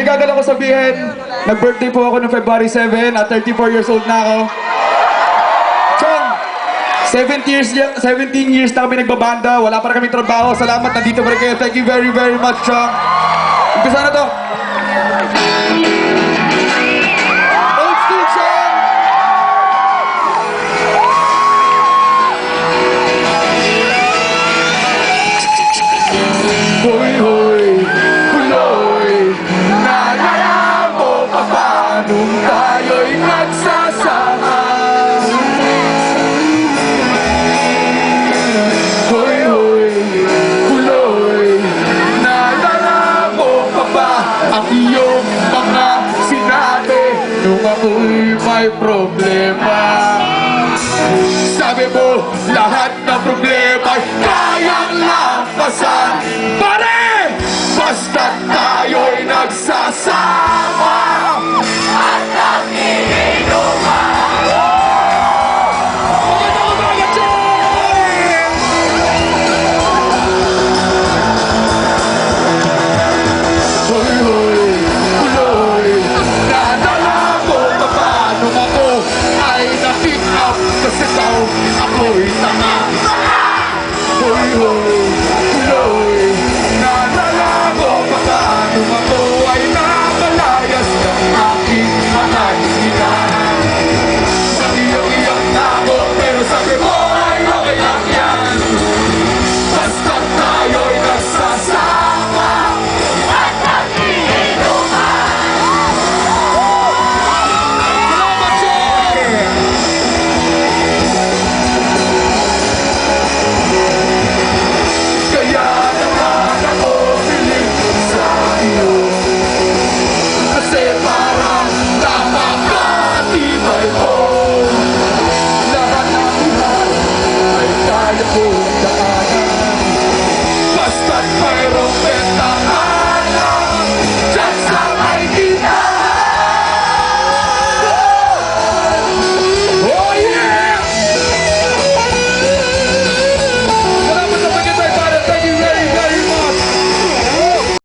gagal ako sabihin, nag-birthday po ako noong February 7 at 34 years old na ako. Chong, 17 years na kami nagbabanda, wala pa rin kami trabaho. Salamat, nandito pa rin kayo. Thank you very, very much, Chong. Umpisa na to. Old school, Chong! Hoy, hoy, kuloy, naalala mo pa ba nung tayo'y nagsasama? Hoy, hoy, kuloy, naalala mo pa ba ang iyong mga sinabi nung ako'y may problema? Sabi mo, lahat ng problema